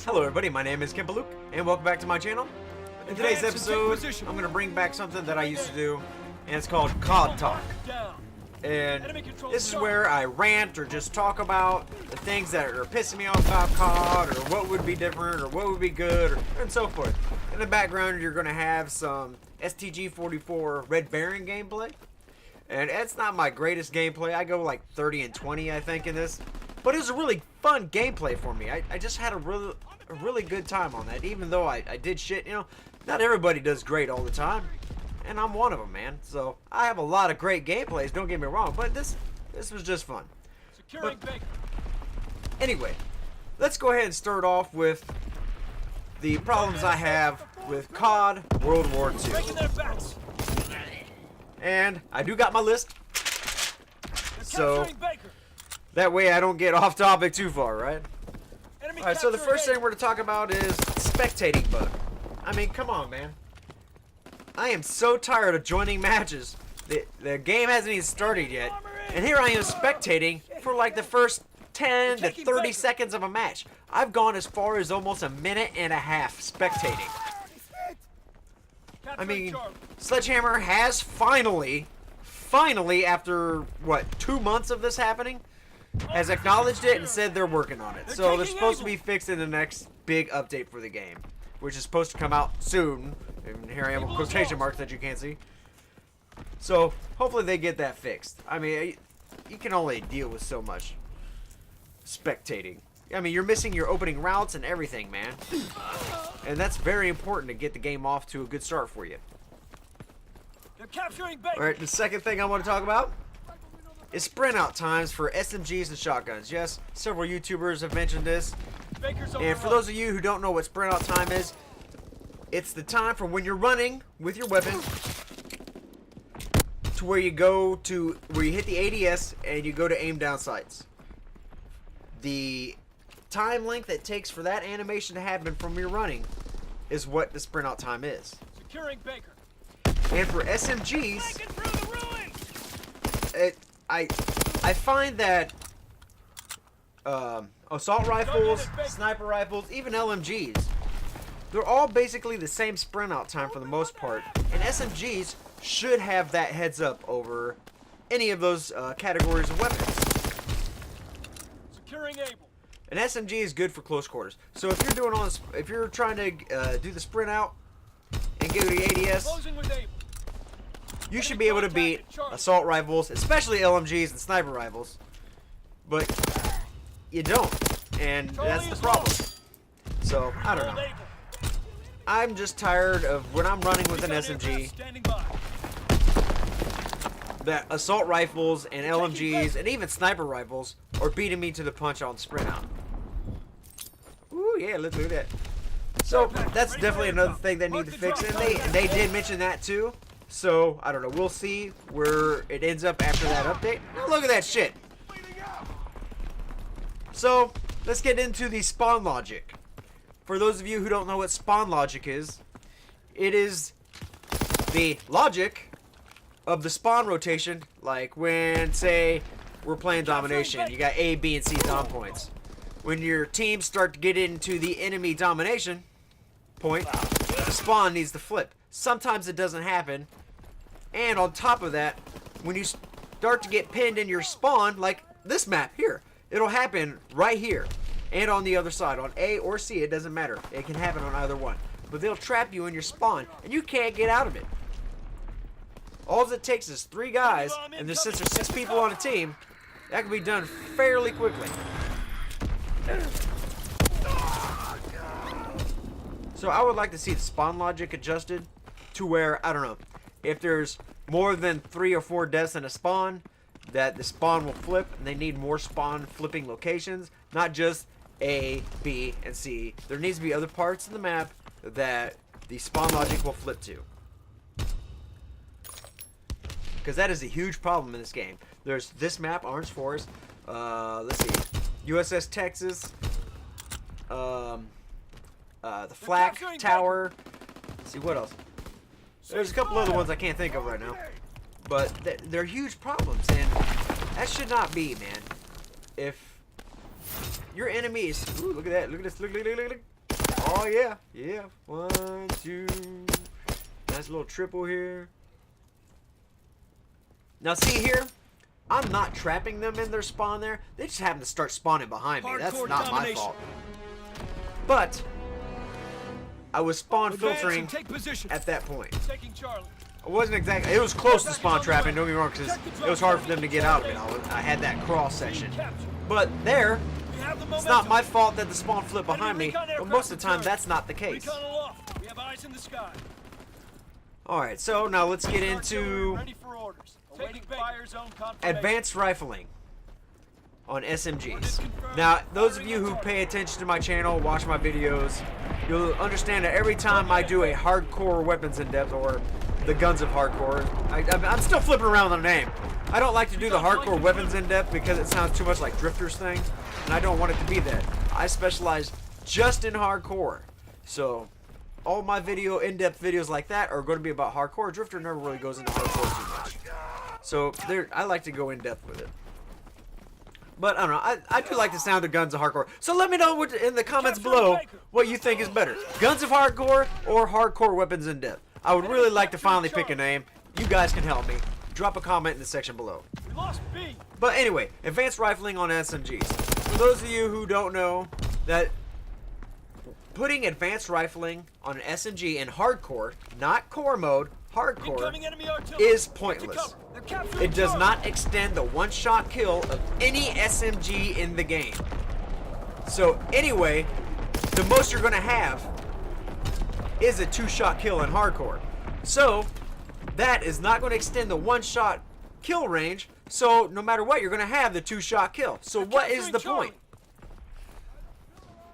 Hello everybody, my name is kenpoluke, and welcome back to my channel. In today's episode, I'm going to bring back something that I used to do, and it's called CoD Talk. And this is where I rant or just talk about the things that are pissing me off about CoD, or what would be different, or what would be good, and so forth. In the background, you're going to have some STG-44 Red Baron gameplay. And it's not my greatest gameplay. I go like 30 and 20, I think, in this. But it was a really fun gameplay for me. I just had a really good time on that, even though I did shit. You know, not everybody does great all the time, and I'm one of them, man. So I have a lot of great gameplays, don't get me wrong, but this was just fun. But anyway, let's go ahead and start off with the problems I have with CoD World War II. And I do got my list, so that way I don't get off topic too far, right? Alright, so the first thing we're going to talk about is spectating bug. I mean, come on, man. I am so tired of joining matches. The game hasn't even started yet, and here I am spectating for like the first 10 to 30 seconds of a match. I've gone as far as almost a minute and a half spectating. I mean, Sledgehammer has finally, after, what, 2 months of this happening, has acknowledged it and said they're working on it. So they're supposed to be fixed in the next big update for the game, which is supposed to come out soon. And here I am with quotation marks that you can't see. So hopefully they get that fixed. I mean, you can only deal with so much spectating. I mean, you're missing your opening routes and everything, man. And that's very important to get the game off to a good start for you. Alright, the second thing I want to talk about is sprint out times for SMGs and shotguns. Yes, several YouTubers have mentioned this. And for those of you who don't know what sprint out time is, it's the time from when you're running with your weapon to where you hit the ADS and you go to aim down sights. The time length it takes for that animation to happen from your running is what the sprint out time is. Securing Baker. And for SMGs, I find that assault rifles, sniper rifles, even LMGs, they're all basically the same sprint out time for the most part, and SMGs should have that heads up over any of those categories of weapons. Securing Able. An SMG is good for close quarters. So if you're doing all this, if you're trying to do the sprint out and get the ADS, you should be able to beat assault rifles, especially LMGs and sniper rifles. But you don't, and that's the problem. So I don't know. I'm just tired of when I'm running with an SMG that assault rifles and LMGs and even sniper rifles are beating me to the punch on sprint out. Ooh, yeah, let's look at that. So that's definitely another thing they need to fix, and they did mention that too. So I don't know. We'll see where it ends up after that update. Now look at that shit. So let's get into the spawn logic. For those of you who don't know what spawn logic is, it is the logic of the spawn rotation, like when, say, we're playing domination, you got A, B, and C dom points. When your teams start to get into the enemy domination point, the spawn needs to flip. Sometimes it doesn't happen, and on top of that, when you start to get pinned in your spawn, like this map here, it'll happen right here, and on the other side, on A or C, it doesn't matter. It can happen on either one. But they'll trap you in your spawn, and you can't get out of it. All it takes is 3 guys, and since there's 6 people on a team, that can be done fairly quickly. So I would like to see the spawn logic adjusted to where, I don't know, if there's more than 3 or 4 deaths in a spawn, that the spawn will flip, and they need more spawn flipping locations, not just A, B, and C. There needs to be other parts of the map that the spawn logic will flip to. Because that is a huge problem in this game. There's this map, Orange Forest, let's see, USS Texas, the Flak Tower, let's see, what else? There's a couple other ones I can't think of right now. But they're huge problems, and that should not be, man. If your enemy is... Ooh, look at that. Look at this. Look. Oh, yeah. Yeah. 1, 2. Nice little triple here. Now, see here? I'm not trapping them in their spawn there. They just happen to start spawning behind me. That's not my fault. But I was spawn filtering at that point. I wasn't exactly. It was close to spawn trapping, don't get me wrong, because it was hard for them to get out of it. I had that crawl section. But there, it's not my fault that the spawn flipped behind me, but most of the time that's not the case. Alright, so now let's get into advanced rifling on SMGs. Now, those of you who pay attention to my channel, watch my videos, you'll understand that every time I do a hardcore weapons in-depth, or the guns of hardcore, I'm still flipping around the name. I don't like to do the hardcore weapons in-depth because it sounds too much like Drifter's thing, and I don't want it to be that. I specialize just in hardcore. So, all my in-depth videos like that are going to be about hardcore. Drifter never really goes into hardcore too much. So, I like to go in-depth with it. But, I don't know, I do like the sound of guns of hardcore. So let me know in the comments below what you think is better. Guns of hardcore or hardcore weapons in depth. I would really like to finally pick a name. You guys can help me. Drop a comment in the section below. But anyway, advanced rifling on SMGs. For those of you who don't know, that putting advanced rifling on an SMG in hardcore, not core mode, hardcore, is pointless. It does not extend the one-shot kill of any SMG in the game. So anyway, the most you're going to have is a two-shot kill in hardcore. So that is not going to extend the one-shot kill range. So no matter what, you're going to have the two-shot kill. So what is the point?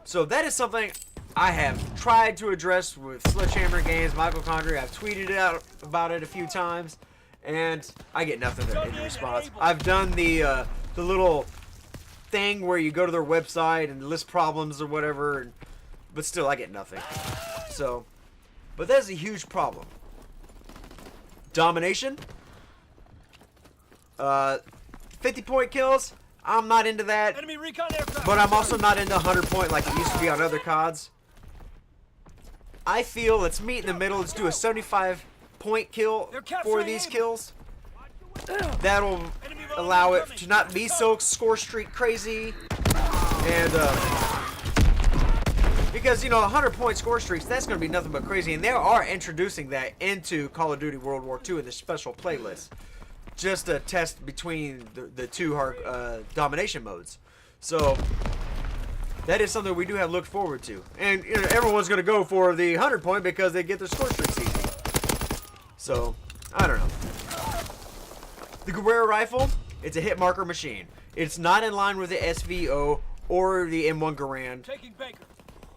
So that is something I have tried to address with Sledgehammer Games, Michael Condry. I've tweeted out about it a few times, and I get nothing in response. I've done the little thing where you go to their website and list problems or whatever, but still I get nothing. So, but that's a huge problem. Domination. 50-point kills. I'm not into that, but I'm also not into 100-point like it used to be on other CODs. I feel let's meet in the middle. Let's do a 75-point kill for these kills. That'll allow it to not be so score streak crazy. And, because, you know, 100-point score streaks, that's going to be nothing but crazy. And they are introducing that into Call of Duty World War II in the special playlist. Just a test between the two domination modes. So that is something we do have looked forward to. And you know, everyone's going to go for the 100-point because they get their score streaks easy. So, I don't know. The Guerrero rifle, it's a hit marker machine. It's not in line with the SVO or the M1 Garand.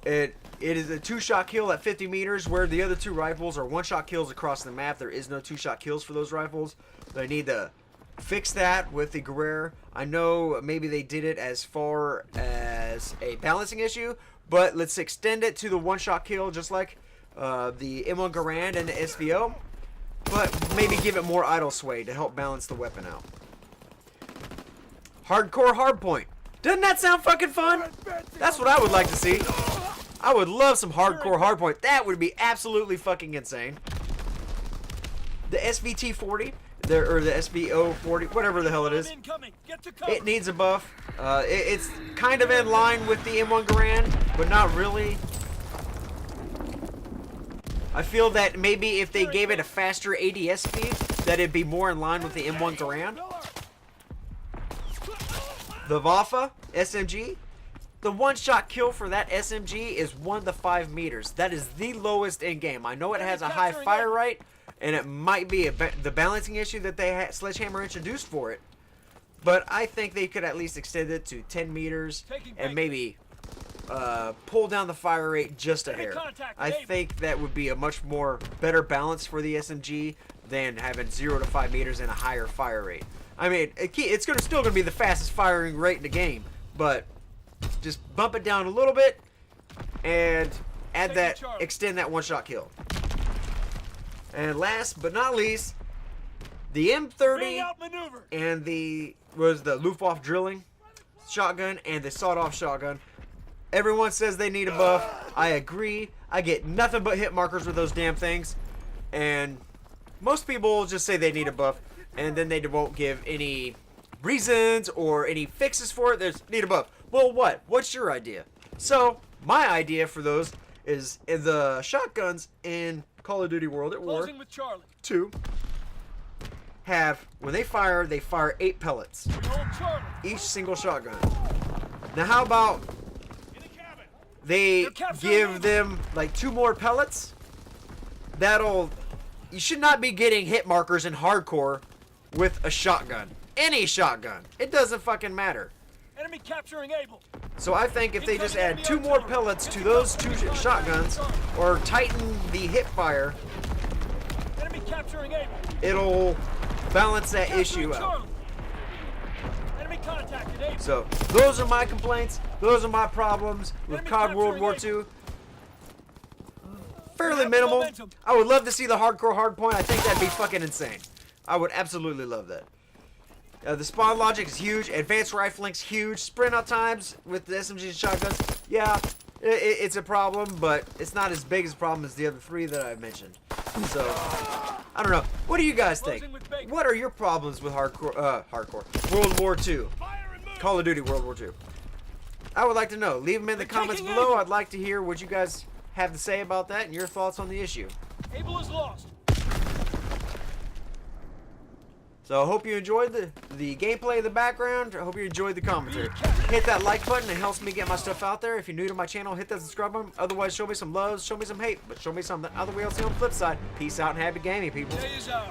It is a two-shot kill at 50 meters, where the other two rifles are one-shot kills across the map. There is no two-shot kills for those rifles. They need to fix that with the Guerrero. I know maybe they did it as far as a balancing issue, but let's extend it to the one-shot kill just like the M1 Garand and the SVO, but maybe give it more idle sway to help balance the weapon out. Hardcore hardpoint. Doesn't that sound fucking fun? That's what I would like to see. I would love some hardcore hardpoint. That would be absolutely fucking insane. The SVT-40, or the SVO-40, whatever the hell it is, it needs a buff. It's kind of in line with the M1 Garand, but not really. I feel that maybe if they gave it a faster ADS speed, that it'd be more in line with the M1 Garand. The Vafa SMG, the one-shot kill for that SMG is 1 to 5 meters. That is the lowest in game. I know it has a high fire rate, and it might be the balancing issue that they Sledgehammer introduced for it. But I think they could at least extend it to 10 meters and maybe pull down the fire rate just a hair. I think that would be a much more better balance for the SMG than having 0 to 5 meters and a higher fire rate. I mean, it's still going to be the fastest firing rate in the game, but just bump it down a little bit and extend that one-shot kill. And last but not least, the M30 and the Luftwaffe drilling shotgun and the sawed-off shotgun. Everyone says they need a buff. I agree. I get nothing but hit markers with those damn things. And most people just say they need a buff, and then they won't give any reasons or any fixes for it. There's need a buff. Well, what? What's your idea? So, my idea for those is the shotguns in Call of Duty World at War 2 have, when they fire 8 pellets. Each single shotgun. Now, how about they give them like 2 more pellets? You should not be getting hit markers in hardcore with a shotgun. Any shotgun. It doesn't fucking matter. Enemy capturing Able. So I think if they just add 2 more pellets to those 2 shotguns, or tighten the hip fire, Enemy capturing Able. it'll balance that issue out. Enemy contacted Able. So those are my complaints. Those are my problems with COD World War II. Fairly minimal. I would love to see the hardcore hardpoint. I think that'd be fucking insane. I would absolutely love that. The spawn logic is huge. Advanced rifling's huge. Sprint out times with the SMGs and shotguns. Yeah, it's a problem, but it's not as big as a problem as the other 3 that I've mentioned. So, I don't know. What do you guys think? What are your problems with hardcore World War II? Call of Duty World War II. I would like to know. Leave them in the comments below. I'd like to hear what you guys have to say about that and your thoughts on the issue. Able is lost. So I hope you enjoyed the gameplay in the background. I hope you enjoyed the commentary. Hit that like button. It helps me get my stuff out there. If you're new to my channel, hit that subscribe button. Otherwise, show me some love, show me some hate, but show me something. Other way, I'll see you on the flip side. Peace out and happy gaming, people. Day is ours.